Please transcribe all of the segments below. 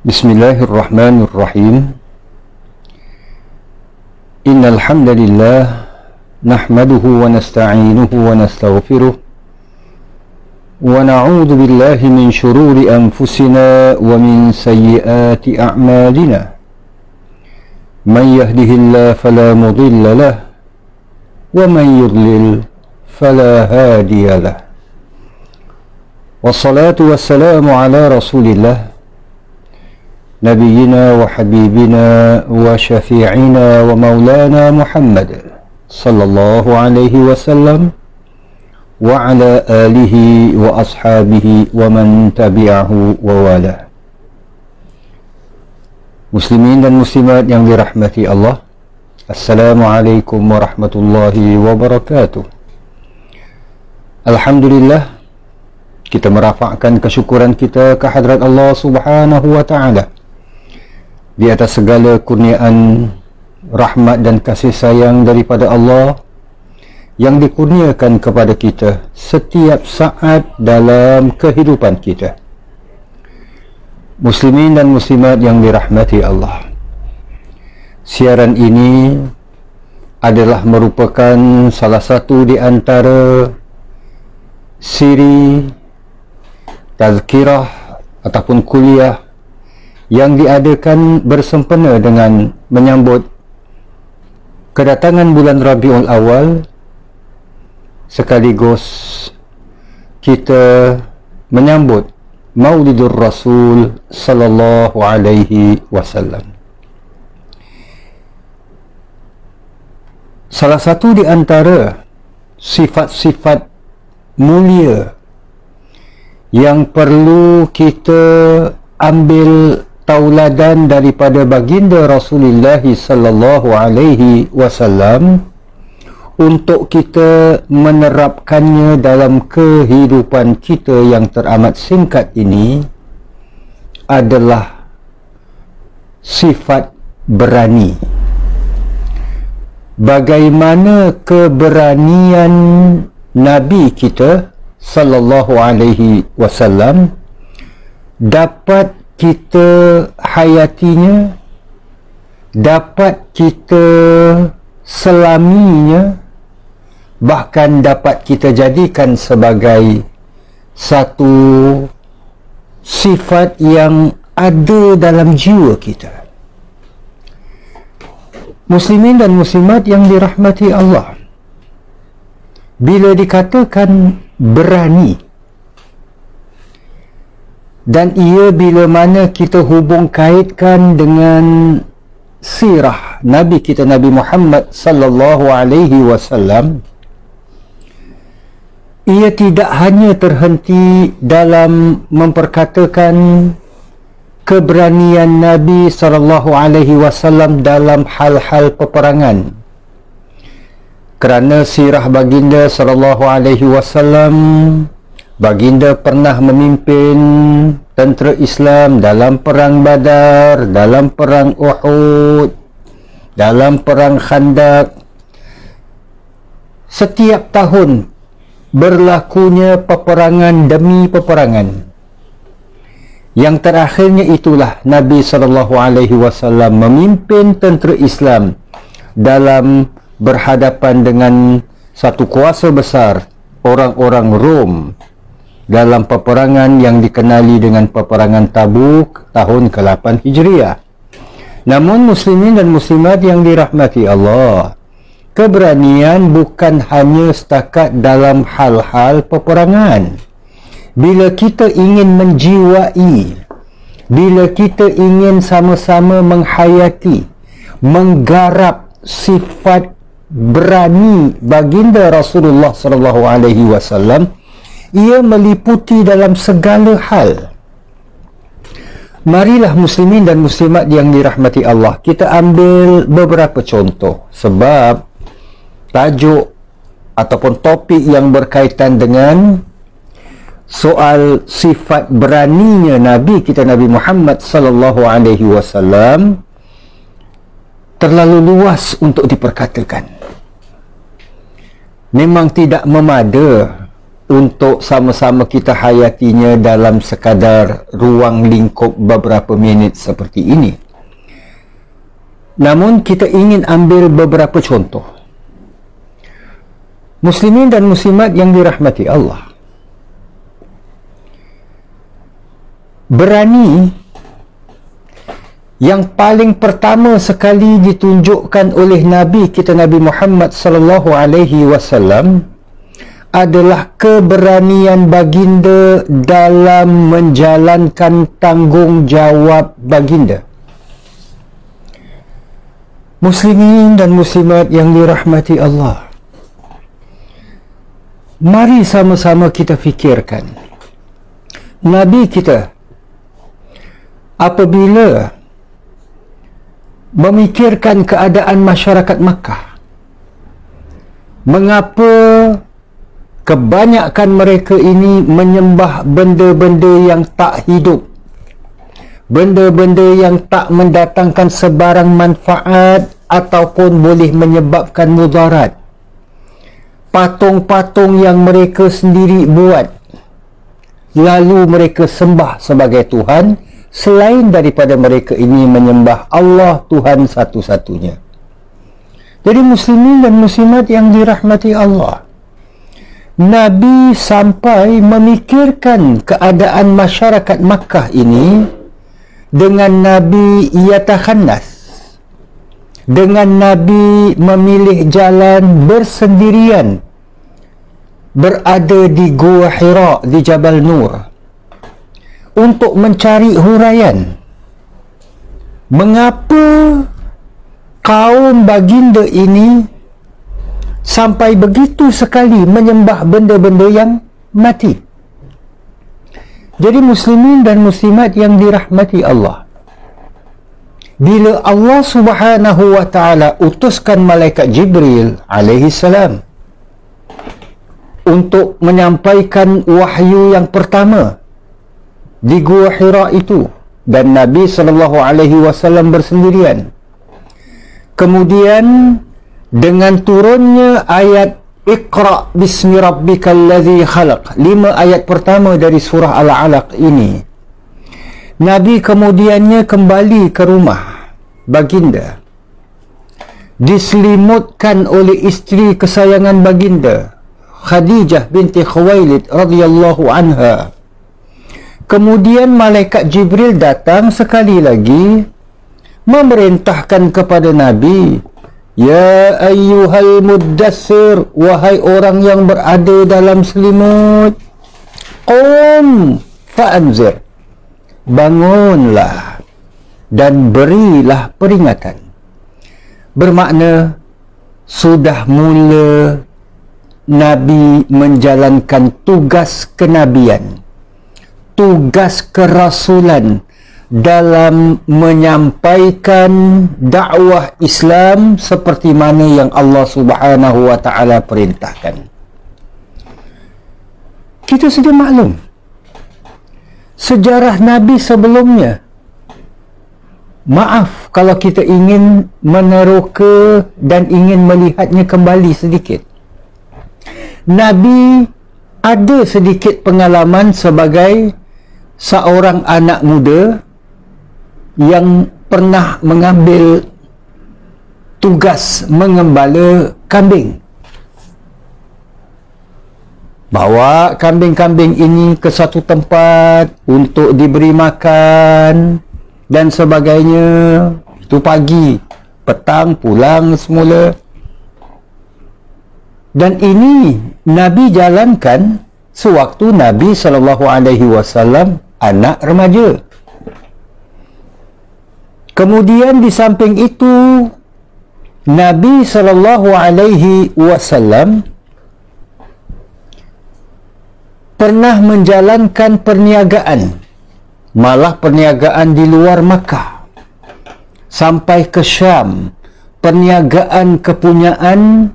Bismillahirrahmanirrahim. Innal hamdalillah nahmaduhu wa nasta'inuhu wa nastaghfiruh wa na'udzu billahi min shururi anfusina wa min sayyiati a'malina. Man yahdihillahu fala mudilla lahu wa man yudlil fala hadiya lahu. Wassalatu wassalamu ala Rasulillah نبينا وحبيبنا وشفيعنا ومولانا محمد صلى الله عليه وسلم وعلى آله وأصحابه ومن تبعه ووالاه. Muslimin dan muslimat yang dirahmati Allah, Assalamualaikum warahmatullahi wabarakatuh. Alhamdulillah, kita merafakkan kesyukuran kita ke hadrat Allah Subhanahu wa Ta'ala di atas segala kurniaan, rahmat dan kasih sayang daripada Allah yang dikurniakan kepada kita setiap saat dalam kehidupan kita. Muslimin dan muslimat yang dirahmati Allah, siaran ini adalah merupakan salah satu di antara siri tazkirah ataupun kuliah yang diadakan bersempena dengan menyambut kedatangan bulan Rabiul Awal, sekaligus kita menyambut Maulidur Rasul sallallahu alaihi wasallam. Salah satu di antara sifat-sifat mulia yang perlu kita ambil tauladan daripada baginda Rasulullah sallallahu alaihi wasallam untuk kita menerapkannya dalam kehidupan kita yang teramat singkat ini adalah sifat berani. Bagaimana keberanian Nabi kita sallallahu alaihi wasallam dapat kita hayatinya, dapat kita selaminya, bahkan dapat kita jadikan sebagai satu sifat yang ada dalam jiwa kita. Muslimin dan muslimat yang dirahmati Allah, bila dikatakan berani, dan ia bila mana kita hubung kaitkan dengan sirah Nabi kita Nabi Muhammad sallallahu alaihi wasallam, ia tidak hanya terhenti dalam memperkatakan keberanian Nabi sallallahu alaihi wasallam dalam hal-hal peperangan, kerana sirah baginda sallallahu alaihi wasallam, baginda pernah memimpin tentera Islam dalam perang Badar, dalam perang Uhud, dalam perang Khandaq. Setiap tahun berlakunya peperangan demi peperangan. Yang terakhirnya itulah Nabi SAW memimpin tentera Islam dalam berhadapan dengan satu kuasa besar, orang-orang Rom, dalam peperangan yang dikenali dengan peperangan Tabuk tahun ke-8 Hijriah. Namun muslimin dan muslimat yang dirahmati Allah, keberanian bukan hanya setakat dalam hal-hal peperangan. Bila kita ingin menjiwai, bila kita ingin sama-sama menghayati, menggarap sifat berani baginda Rasulullah sallallahu alaihi wasallam, ia meliputi dalam segala hal. Marilah muslimin dan muslimat yang dirahmati Allah, kita ambil beberapa contoh, sebab tajuk ataupun topik yang berkaitan dengan soal sifat beraninya Nabi kita, Nabi Muhammad sallallahu alaihi wasallam, terlalu luas untuk diperkatakan. Memang tidak memada untuk sama-sama kita hayatinya dalam sekadar ruang lingkup beberapa minit seperti ini. Namun kita ingin ambil beberapa contoh. Muslimin dan muslimat yang dirahmati Allah, berani yang paling pertama sekali ditunjukkan oleh Nabi kita, Nabi Muhammad sallallahu alaihi wasallam, adalah keberanian baginda dalam menjalankan tanggungjawab baginda. Muslimin dan muslimat yang dirahmati Allah, mari sama-sama kita fikirkan, Nabi kita apabila memikirkan keadaan masyarakat Makkah, mengapa kebanyakan mereka ini menyembah benda-benda yang tak hidup, benda-benda yang tak mendatangkan sebarang manfaat ataupun boleh menyebabkan mudarat, patung-patung yang mereka sendiri buat, lalu mereka sembah sebagai Tuhan, selain daripada mereka ini menyembah Allah Tuhan satu-satunya. Jadi muslimin dan muslimat yang dirahmati Allah, Nabi sampai memikirkan keadaan masyarakat Makkah ini dengan Nabi yatakhannas, dengan Nabi memilih jalan bersendirian, berada di Gua Hira di Jabal Nur untuk mencari huraian mengapa kaum baginda ini sampai begitu sekali menyembah benda-benda yang mati. Jadi muslimin dan muslimat yang dirahmati Allah, bila Allah Subhanahu wa taala utuskan malaikat Jibril alaihi salam untuk menyampaikan wahyu yang pertama di Gua Hira itu, dan Nabi SAW bersendirian, kemudian dengan turunnya ayat Iqra bismi rabbikal ladzi khalaq, 5 ayat pertama dari surah Al-Alaq ini, Nabi kemudiannya kembali ke rumah baginda, diselimutkan oleh isteri kesayangan baginda Khadijah binti Khuwailid radhiyallahu anha. Kemudian malaikat Jibril datang sekali lagi memerintahkan kepada Nabi, ya ayyuhal muddassir, wahai orang yang berada dalam selimut, qum fa'anzir, bangunlah dan berilah peringatan. Bermakna sudah mula Nabi menjalankan tugas kenabian, tugas kerasulan dalam menyampaikan dakwah Islam seperti mana yang Allah Subhanahu wa taala perintahkan. Kita sudah maklum sejarah Nabi sebelumnya. Maaf kalau kita ingin meneroka dan ingin melihatnya kembali sedikit. Nabi ada sedikit pengalaman sebagai seorang anak muda yang pernah mengambil tugas mengembala kambing. Bawa kambing-kambing ini ke satu tempat untuk diberi makan dan sebagainya. Itu pagi, petang pulang semula. Dan ini Nabi jalankan sewaktu Nabi SAW anak remaja. Kemudian di samping itu, Nabi SAW pernah menjalankan perniagaan, malah perniagaan di luar Makkah, sampai ke Syam. Perniagaan kepunyaan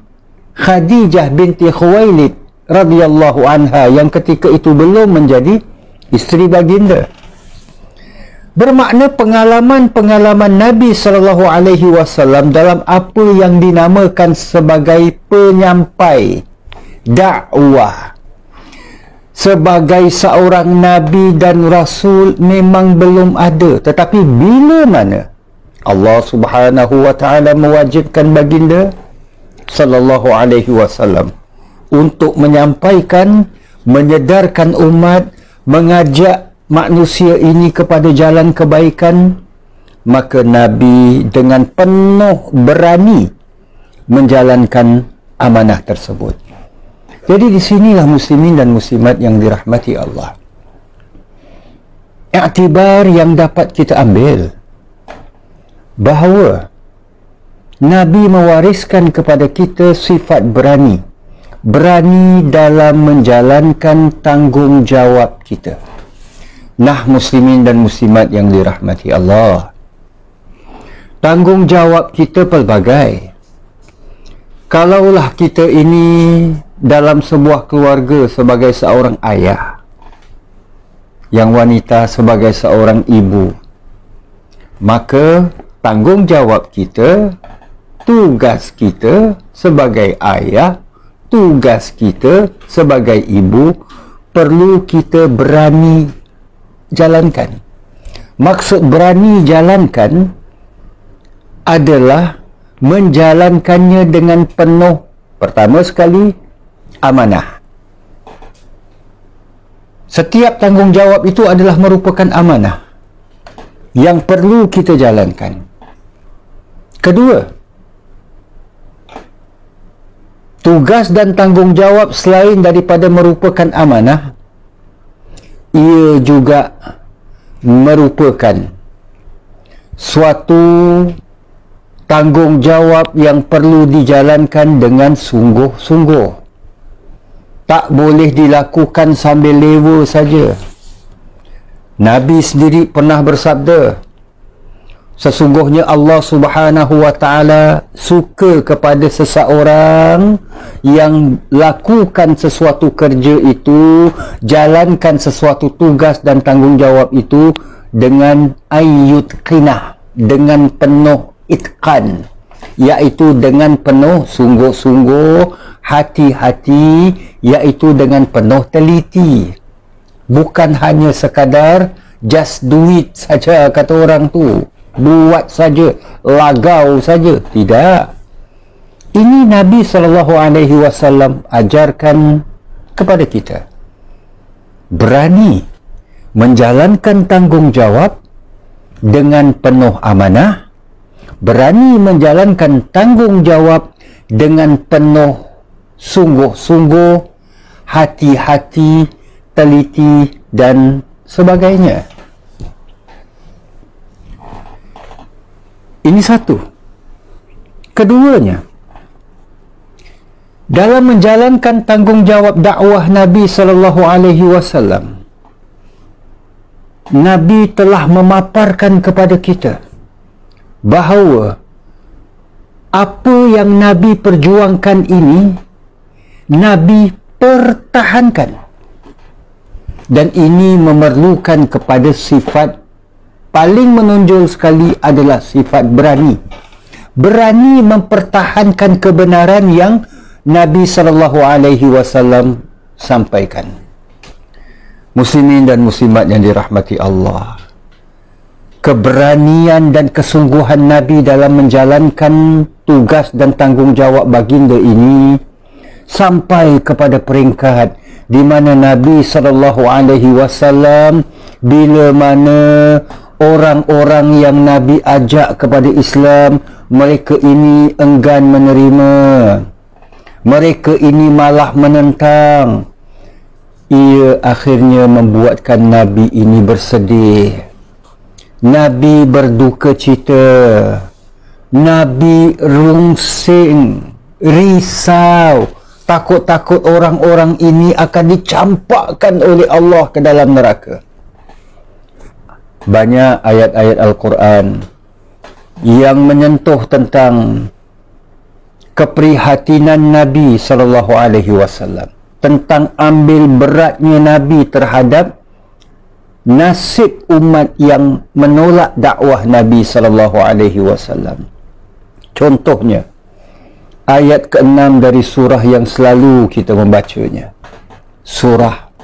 Khadijah binti Khuwailid radhiyallahu anha yang ketika itu belum menjadi isteri baginda. Bermakna pengalaman-pengalaman Nabi SAW dalam apa yang dinamakan sebagai penyampai dakwah, sebagai seorang Nabi dan Rasul memang belum ada. Tetapi bila mana Allah Subhanahu wa ta'ala mewajibkan baginda sallallahu alaihi wasallam untuk menyampaikan, menyedarkan umat, mengajak manusia ini kepada jalan kebaikan, maka Nabi dengan penuh berani menjalankan amanah tersebut. Jadi di sinilah muslimin dan muslimat yang dirahmati Allah, iktibar yang dapat kita ambil bahawa Nabi mewariskan kepada kita sifat berani, berani dalam menjalankan tanggungjawab kita. Nah, muslimin dan muslimat yang dirahmati Allah, tanggungjawab kita pelbagai. Kalaulah kita ini dalam sebuah keluarga sebagai seorang ayah, yang wanita sebagai seorang ibu, maka tanggungjawab kita, tugas kita sebagai ayah, tugas kita sebagai ibu perlu kita berani jalankan. Maksud berani jalankan adalah menjalankannya dengan penuh, pertama sekali, amanah. Setiap tanggungjawab itu adalah merupakan amanah yang perlu kita jalankan. Kedua, tugas dan tanggungjawab selain daripada merupakan amanah, ia juga merupakan suatu tanggungjawab yang perlu dijalankan dengan sungguh-sungguh. Tak boleh dilakukan sambil lewa saja. Nabi sendiri pernah bersabda, sesungguhnya Allah Subhanahu wa ta'ala suka kepada seseorang yang lakukan sesuatu kerja itu, jalankan sesuatu tugas dan tanggungjawab itu dengan ayyutqinah, dengan penuh itqan, iaitu dengan penuh sungguh-sungguh, hati-hati, iaitu dengan penuh teliti. Bukan hanya sekadar just do it saja, kata orang tu, buat saja, lagau saja. Tidak. Ini Nabi SAW ajarkan kepada kita, berani menjalankan tanggungjawab dengan penuh amanah, berani menjalankan tanggungjawab dengan penuh sungguh-sungguh, hati-hati, teliti dan sebagainya. Ini satu. Keduanya, dalam menjalankan tanggungjawab dakwah Nabi SAW, Nabi telah memaparkan kepada kita bahawa apa yang Nabi perjuangkan ini, Nabi pertahankan. Dan ini memerlukan kepada sifat paling menonjol sekali adalah sifat berani. Berani mempertahankan kebenaran yang Nabi SAW sampaikan. Muslimin dan muslimat yang dirahmati Allah, keberanian dan kesungguhan Nabi dalam menjalankan tugas dan tanggungjawab baginda ini sampai kepada peringkat di mana Nabi SAW bila mana orang-orang yang Nabi ajak kepada Islam, mereka ini enggan menerima, mereka ini malah menentang. Ia akhirnya membuatkan Nabi ini bersedih. Nabi berduka cita. Nabi rungsing, risau, takut-takut orang-orang ini akan dicampakkan oleh Allah ke dalam neraka. Banyak ayat-ayat Al-Quran yang menyentuh tentang keprihatinan Nabi SAW, tentang ambil beratnya Nabi terhadap nasib umat yang menolak dakwah Nabi SAW. Contohnya ayat ke-6 dari surah yang selalu kita membacanya, surah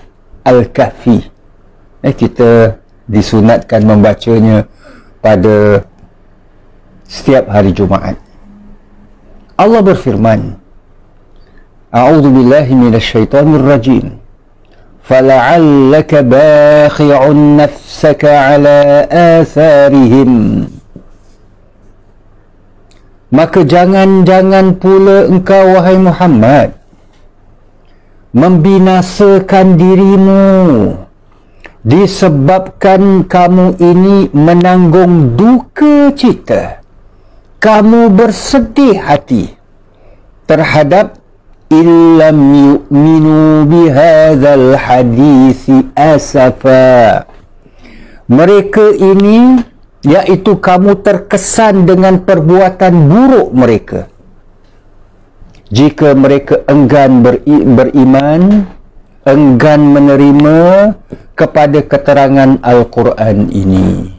Al-Kahfi. Kita disunatkan membacanya pada setiap hari Jumaat. Allah berfirman, A'udzu billahi minasyaitonir rajim. Fala'allaka bakhi'un nafsaka 'ala atharihim. Maka jangan-jangan pula engkau, wahai Muhammad, membinasakan dirimu disebabkan kamu ini menanggung duka cita, kamu bersedih hati terhadap illam yu'minu bihadzal hadisi asafa. Mereka ini, iaitu kamu terkesan dengan perbuatan buruk mereka. Jika mereka enggan beriman, enggan menerima kepada keterangan Al-Quran ini.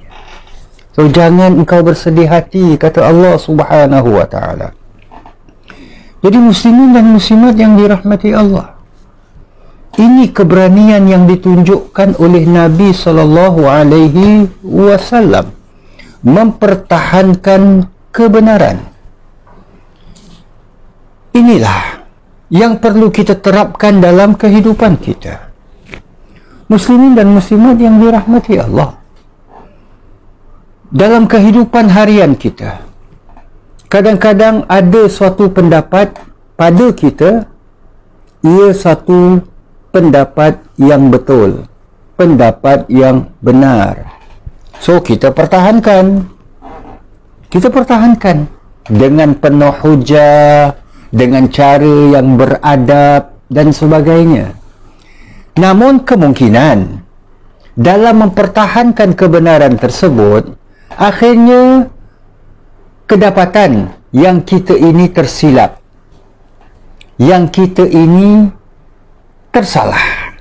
So, jangan engkau bersedih hati, kata Allah Subhanahu wa ta'ala. Jadi muslimin dan muslimat yang dirahmati Allah, ini keberanian yang ditunjukkan oleh Nabi SAW mempertahankan kebenaran. Inilah yang perlu kita terapkan dalam kehidupan kita. Muslimin dan muslimat yang dirahmati Allah, dalam kehidupan harian kita, kadang-kadang ada suatu pendapat pada kita, ia satu pendapat yang betul, pendapat yang benar. So, kita pertahankan. Kita pertahankan dengan penuh hujah, dengan cara yang beradab dan sebagainya. Namun kemungkinan dalam mempertahankan kebenaran tersebut, akhirnya kedapatan yang kita ini tersilap, yang kita ini tersalah.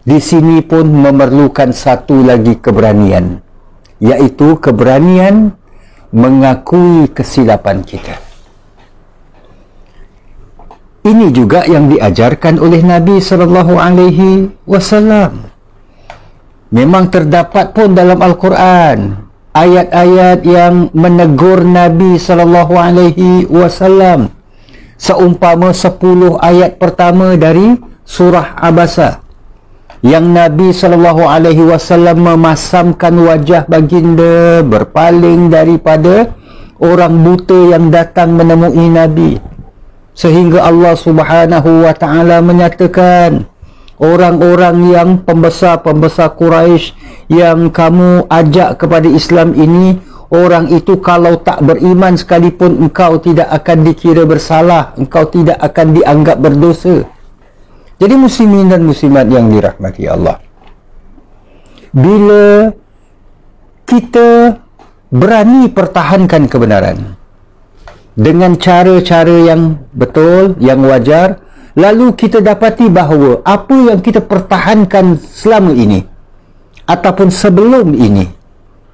Di sini pun memerlukan satu lagi keberanian, iaitu keberanian mengakui kesilapan kita. Ini juga yang diajarkan oleh Nabi SAW. Memang terdapat pun dalam Al-Quran ayat-ayat yang menegur Nabi SAW, seumpama 10 ayat pertama dari surah Abasa, yang Nabi SAW memasamkan wajah baginda, berpaling daripada orang buta yang datang menemui Nabi, sehingga Allah Subhanahu wa ta'ala menyatakan, orang-orang yang pembesar-pembesar Quraisy yang kamu ajak kepada Islam ini, orang itu kalau tak beriman sekalipun, engkau tidak akan dikira bersalah, engkau tidak akan dianggap berdosa. Jadi muslimin dan muslimat yang dirahmati Allah, bila kita berani pertahankan kebenaran dengan cara-cara yang betul, yang wajar, lalu kita dapati bahawa apa yang kita pertahankan selama ini ataupun sebelum ini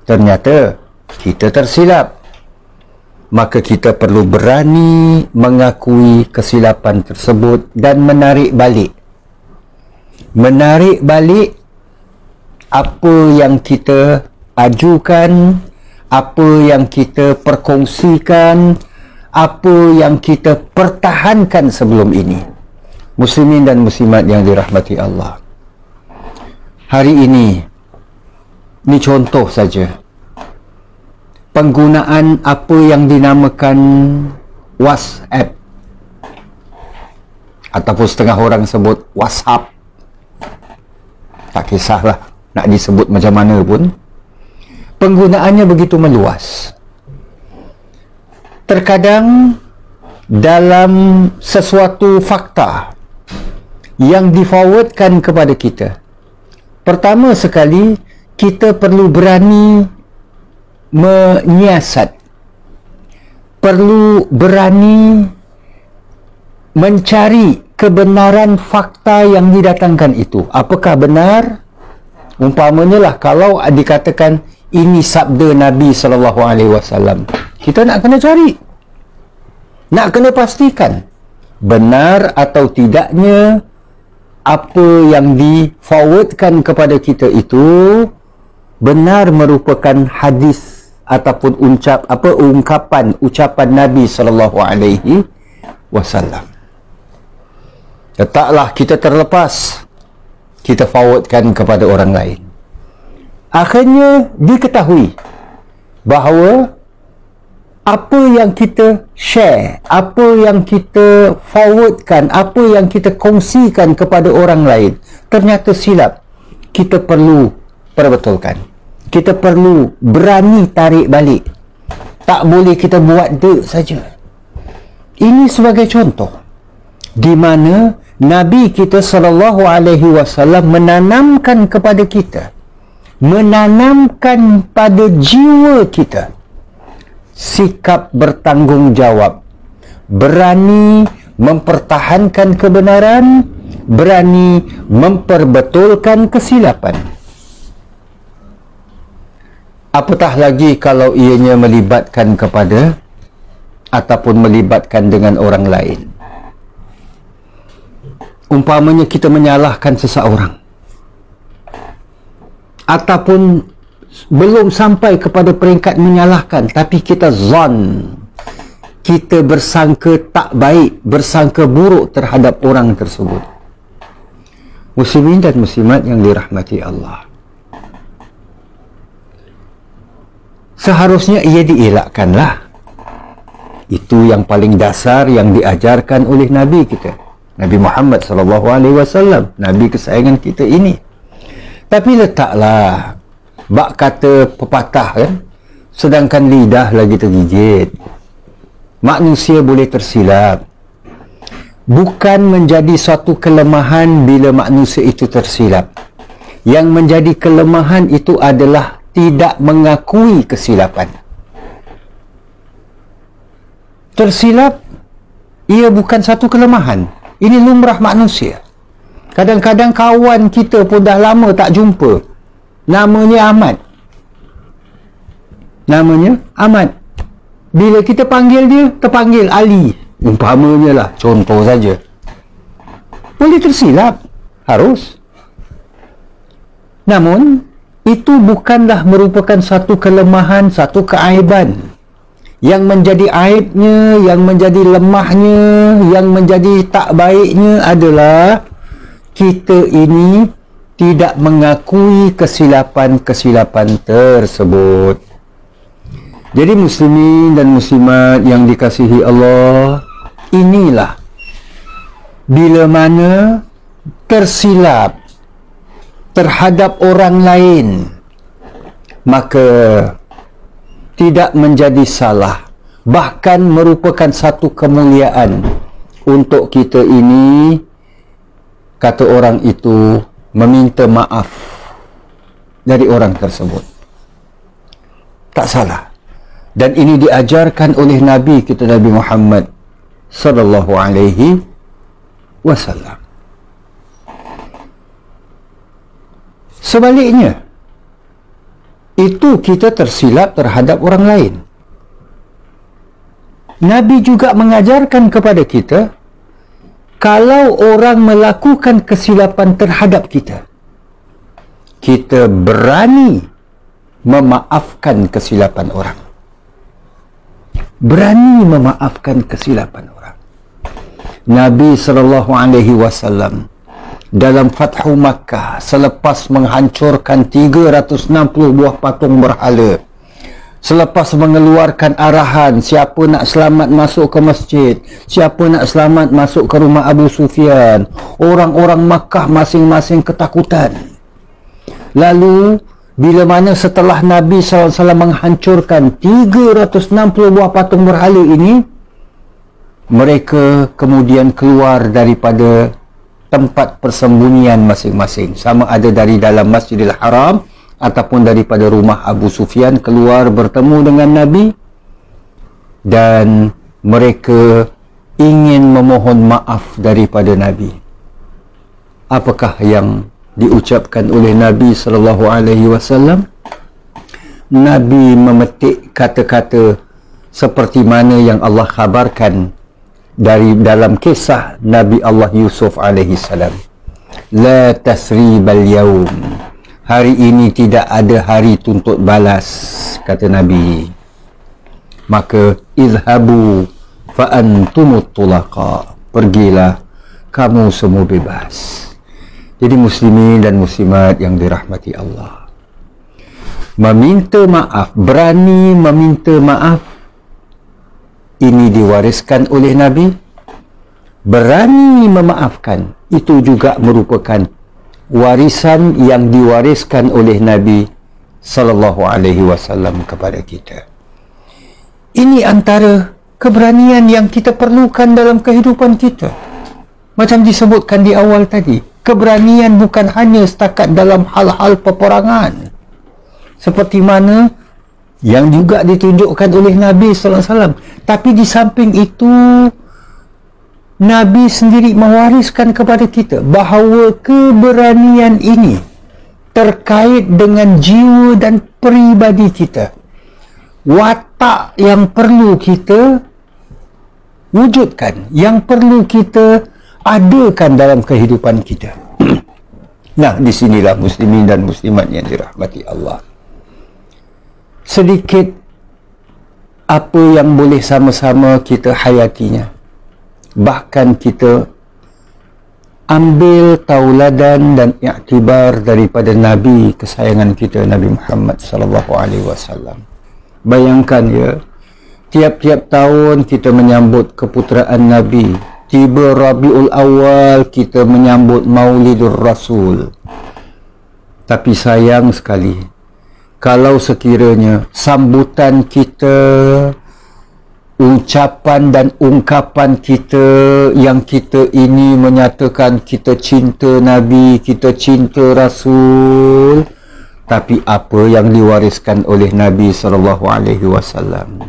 ternyata kita tersilap, maka kita perlu berani mengakui kesilapan tersebut dan menarik balik apa yang kita ajukan, apa yang kita perkongsikan, apa yang kita pertahankan sebelum ini. Muslimin dan muslimat yang dirahmati Allah, hari ini contoh saja, penggunaan apa yang dinamakan WhatsApp, ataupun setengah orang sebut WhatsApp, tak kisahlah nak disebut macam mana pun, penggunaannya begitu meluas. terkadang dalam sesuatu fakta yang diforwardkan kepada kita, pertama sekali kita perlu berani menyiasat, perlu berani mencari kebenaran fakta yang didatangkan itu. Apakah benar? Umpamanya lah, kalau dikatakan ini sabda Nabi SAW, kita nak kena cari, nak kena pastikan benar atau tidaknya apa yang di-forwardkan kepada kita itu benar merupakan hadis ataupun ucapan Nabi SAW. Letaklah kita terlepas, kita forwardkan kepada orang lain. Akhirnya diketahui bahawa apa yang kita share, apa yang kita forwardkan, apa yang kita kongsikan kepada orang lain ternyata silap. Kita perlu perbetulkan. Kita perlu berani tarik balik. Tak boleh kita buat dek saja. Ini sebagai contoh di mana Nabi kita SAW menanamkan kepada kita, menanamkan pada jiwa kita sikap bertanggungjawab, berani mempertahankan kebenaran, berani memperbetulkan kesilapan. Apatah lagi kalau ianya melibatkan kepada ataupun melibatkan dengan orang lain. Umpamanya kita menyalahkan seseorang, ataupun belum sampai kepada peringkat menyalahkan, tapi kita zon, kita bersangka tak baik, bersangka buruk terhadap orang tersebut. Muslimin dan muslimat yang dirahmati Allah, seharusnya ia dielakkanlah. Itu yang paling dasar yang diajarkan oleh Nabi kita, Nabi Muhammad SAW, Nabi kesayangan kita ini. Tapi letaklah, bak kata pepatah kan, sedangkan lidah lagi tergigit. Manusia boleh tersilap. Bukan menjadi suatu kelemahan bila manusia itu tersilap. Yang menjadi kelemahan itu adalah tidak mengakui kesilapan. Tersilap, ia bukan satu kelemahan. Ini lumrah manusia. Kadang-kadang kawan kita pun dah lama tak jumpa, namanya Ahmad. Namanya Ahmad. Bila kita panggil dia, terpanggil Ali. Umpamanya lah, contoh saja. Boleh tersilap. Harus. Namun, itu bukanlah merupakan satu kelemahan, satu keaiban. Yang menjadi aibnya, yang menjadi lemahnya, yang menjadi tak baiknya adalah kita ini tidak mengakui kesilapan-kesilapan tersebut. Jadi muslimin dan muslimat yang dikasihi Allah, inilah bila mana tersilap terhadap orang lain, maka tidak menjadi salah, bahkan merupakan satu kemuliaan untuk kita ini, kata orang itu, meminta maaf dari orang tersebut. Tak salah. Dan ini diajarkan oleh Nabi kita, Nabi Muhammad sallallahu alaihi wasallam. Sebaliknya, itu kita tersilap terhadap orang lain. Nabi juga mengajarkan kepada kita, kalau orang melakukan kesilapan terhadap kita, kita berani memaafkan kesilapan orang. Berani memaafkan kesilapan orang. Nabi SAW dalam Fathu Makkah, selepas menghancurkan 360 buah patung berhala, selepas mengeluarkan arahan siapa nak selamat masuk ke masjid, siapa nak selamat masuk ke rumah Abu Sufyan, orang-orang Makkah masing-masing ketakutan. Lalu Bila mana setelah Nabi SAW menghancurkan 360 buah patung berhala ini, mereka kemudian keluar daripada tempat persembunyian masing-masing, sama ada dari dalam Masjidil Haram ataupun daripada rumah Abu Sufyan, keluar bertemu dengan Nabi, dan mereka ingin memohon maaf daripada Nabi. Apakah yang diucapkan oleh Nabi SAW? Nabi memetik kata-kata seperti mana yang Allah khabarkan dari dalam kisah Nabi Allah Yusuf alaihissalam. La tasribal yaum, hari ini tidak ada hari tuntut balas, kata Nabi. Maka izhabu fa antumut tulaqa, pergilah, kamu semua bebas. Jadi muslimin dan muslimat yang dirahmati Allah, meminta maaf, berani meminta maaf, ini diwariskan oleh Nabi. Berani memaafkan, itu juga merupakan warisan yang diwariskan oleh Nabi SAW kepada kita. Ini antara keberanian yang kita perlukan dalam kehidupan kita. Macam disebutkan di awal tadi, keberanian bukan hanya setakat dalam hal-hal peperangan, seperti mana yang juga ditunjukkan oleh Nabi SAW. Tapi di samping itu, Nabi sendiri mewariskan kepada kita bahawa keberanian ini terkait dengan jiwa dan peribadi kita, watak yang perlu kita wujudkan, yang perlu kita adakan dalam kehidupan kita. Nah, disinilah muslimin dan muslimat yang dirahmati Allah, sedikit apa yang boleh sama-sama kita hayatinya. Bahkan kita ambil tauladan dan iktibar daripada Nabi kesayangan kita, Nabi Muhammad SAW. Bayangkan ya, tiap-tiap tahun kita menyambut keputeraan Nabi. Tiba Rabiul Awal, kita menyambut Maulidur Rasul. Tapi sayang sekali, kalau sekiranya sambutan kita, ucapan dan ungkapan kita yang kita ini menyatakan kita cinta Nabi, kita cinta Rasul, tapi apa yang diwariskan oleh Nabi SAW,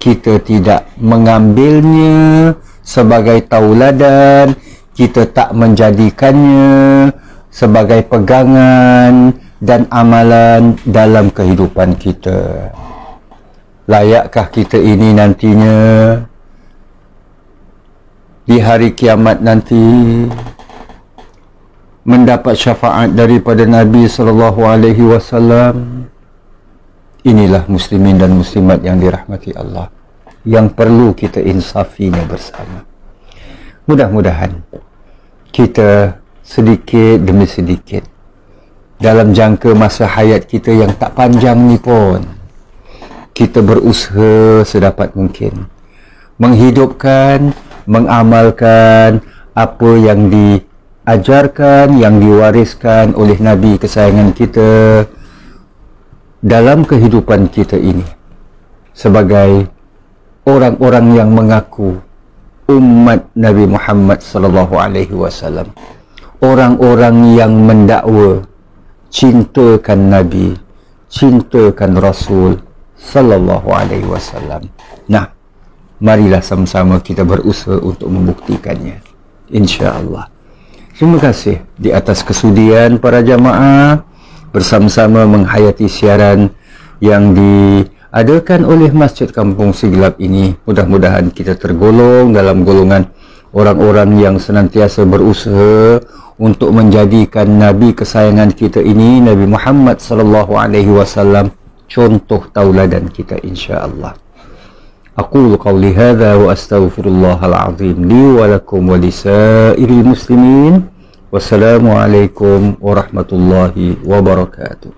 kita tidak mengambilnya sebagai tauladan, kita tak menjadikannya sebagai pegangan dan amalan dalam kehidupan kita. Layakkah kita ini nantinya di hari kiamat nanti mendapat syafaat daripada Nabi SAW? Inilah muslimin dan muslimat yang dirahmati Allah, yang perlu kita insafinya bersama. Mudah-mudahan kita sedikit demi sedikit dalam jangka masa hayat kita yang tak panjang ni pun, kita berusaha sedapat mungkin menghidupkan, mengamalkan apa yang diajarkan, yang diwariskan oleh Nabi kesayangan kita dalam kehidupan kita ini, sebagai orang-orang yang mengaku umat Nabi Muhammad SAW, orang-orang yang mendakwa cintakan Nabi, cintakan Rasul SAW. Nah, marilah sama-sama kita berusaha untuk membuktikannya, insya-Allah. Terima kasih di atas kesudian para jamaah bersama-sama menghayati siaran yang diadakan oleh Masjid Kampung Siglap ini. Mudah-mudahan kita tergolong dalam golongan orang-orang yang senantiasa berusaha untuk menjadikan Nabi kesayangan kita ini, Nabi Muhammad SAW, contoh tauladan kita, insya-Allah. Aqulu qawli hadza wa astaghfirullahal azim li wa lakum wa lisairil muslimin. Wassalamualaikum warahmatullahi wabarakatuh.